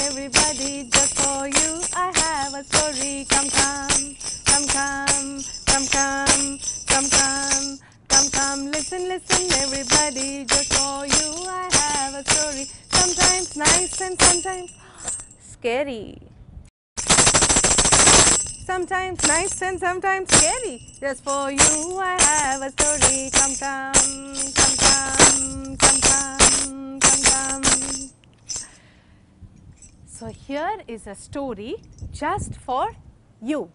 everybody, just for you I have a story. Come, come, come, come, come, come, come, come, come, come, listen, listen, everybody, just for you I have a story. Sometimes nice and sometimes scary. Sometimes nice and sometimes scary. Just for you I have a story. Come, come, come, come, come, come, come, come. So here is a story just for you.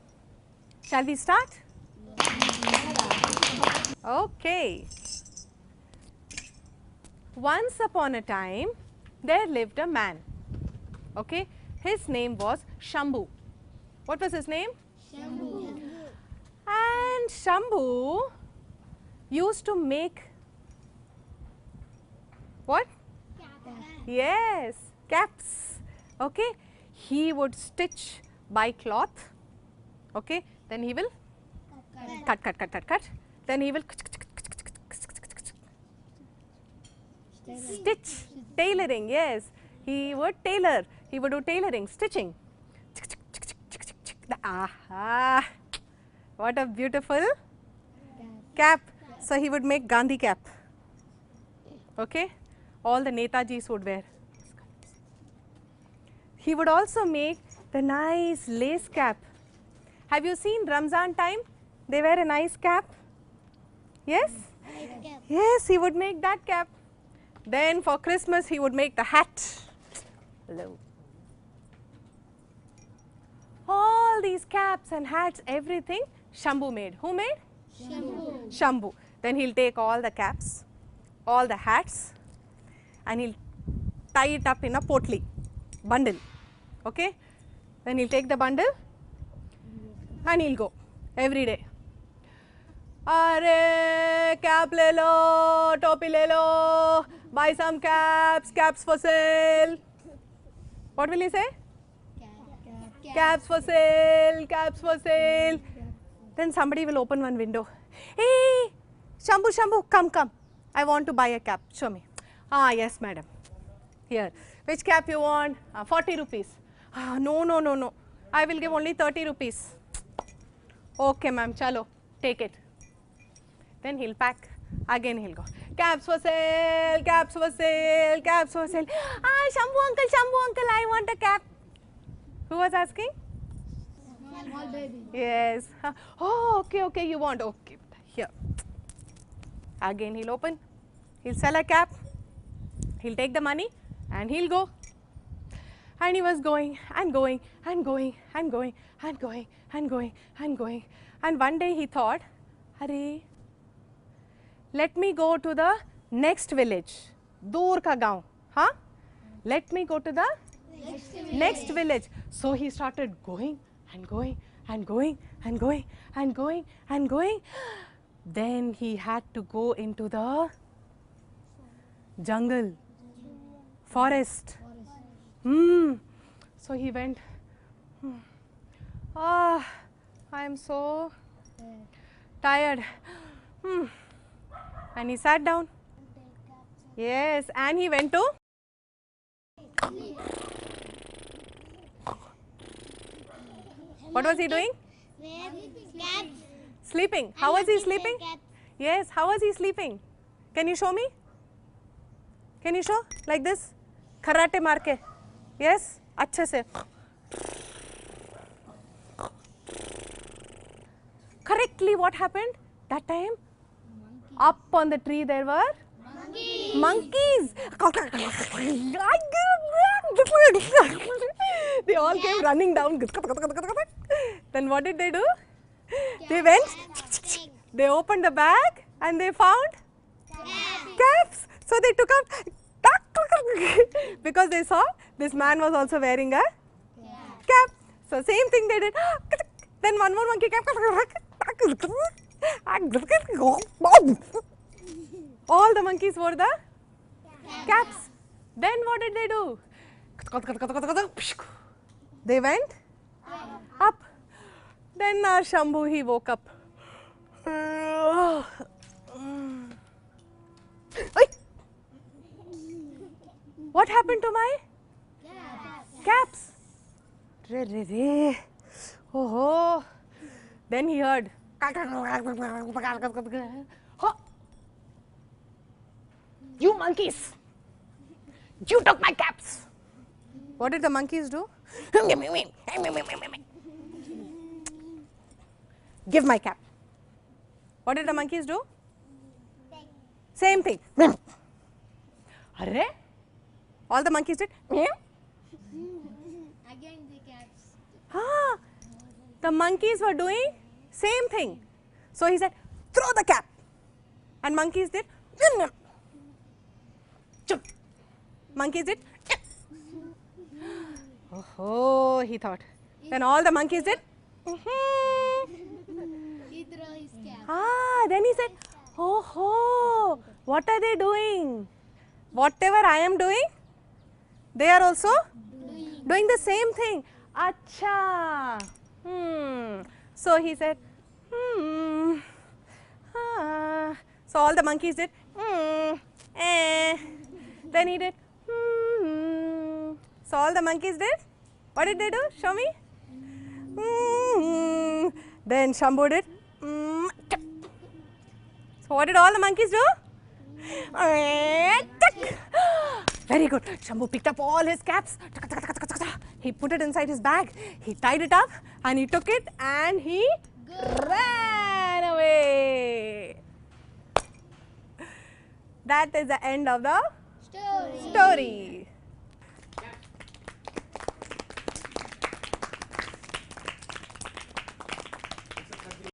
Shall we start? Okay. Once upon a time, there lived a man. Okay, his name was Shambhu. What was his name? Shambhu. And Shambhu used to make what? Yes, caps. Okay, he would stitch by cloth. Okay, then he will cut. Then he will stitch, tailoring. Yes, he would tailor. He would do tailoring, stitching. Aha! What a beautiful cap. So he would make Gandhi cap. Okay, all the Netajis would wear. He would also make the nice lace cap. Have you seen Ramzan time? They wear a nice cap. Yes? Yes, he would make that cap. Then for Christmas he would make the hat. Hello. All these caps and hats, everything Shambhu made. Who made? Shambhu. Shambhu. Then he'll take all the caps, all the hats, and he'll tie it up in a potli, bundle. Okay? Then he'll take the bundle and he'll go every day. Are cap le lo, topi le lo, buy some caps, caps for sale. What will he say? Caps for sale, caps for sale. Then somebody will open one window. Hey, Shambhu, Shambhu, come, come. I want to buy a cap. Show me. Ah, yes, madam. Here. Which cap you want? 40 rupees. Ah, no, no, no, no. I will give only 30 rupees. Okay, ma'am. Chalo, take it. Then he'll pack. Again he'll go. Caps for sale, caps for sale, caps for sale. Ah, Shambhu uncle, I want a cap. Who was asking? Small baby. Yes. Oh, okay, okay, you want. Okay, here. Again he'll open. He'll sell a cap. He'll take the money and he'll go. And he was going and going and going and going and going and going and going. And one day he thought, Arey, let me go to the next village. Dur ka gaon. Huh? Let me go to the next village. So he started going and going and going and going and going and going. Then he had to go into the jungle, forest. So he went. Ah, I am so tired. And he sat down. Yes, and he went to. What was he doing? Sleeping. How was he sleeping? Yes, how was he sleeping? Can you show me? Can you show? Like this? Karate maar ke. Yes? Achhe se. Correctly, what happened? That time, up on the tree there were monkeys. They all came running down. Then what did they do? They went, they opened the bag and they found caps. So they took out, because they saw this man was also wearing a cap. So same thing they did. Then one more monkey cap. All the monkeys wore the caps. Then what did they do? They went up. Then our Shambhu, he woke up. What happened to my cap? Re, re, re. Oh, ho. Then he heard. Huh. You monkeys! You took my caps! What did the monkeys do? Give my cap. What did the monkeys do? Same thing. Arre? All the monkeys did. Again the caps. Ah, the monkeys were doing same thing. So he said, throw the cap. And monkeys did. Chup. Monkeys did. Oh, he thought. Then all the monkeys did. He threw his cap. Ah, then he said, oh, ho, what are they doing? Whatever I am doing, they are also doing the same thing. Acha. So he said, So all the monkeys did, Then he did, So all the monkeys did. What did they do? Show me. Then Shambhu did. So what did all the monkeys do? Very good. Shambhu picked up all his caps. He put it inside his bag. He tied it up and he took it and he ran away. That is the end of the Story. story.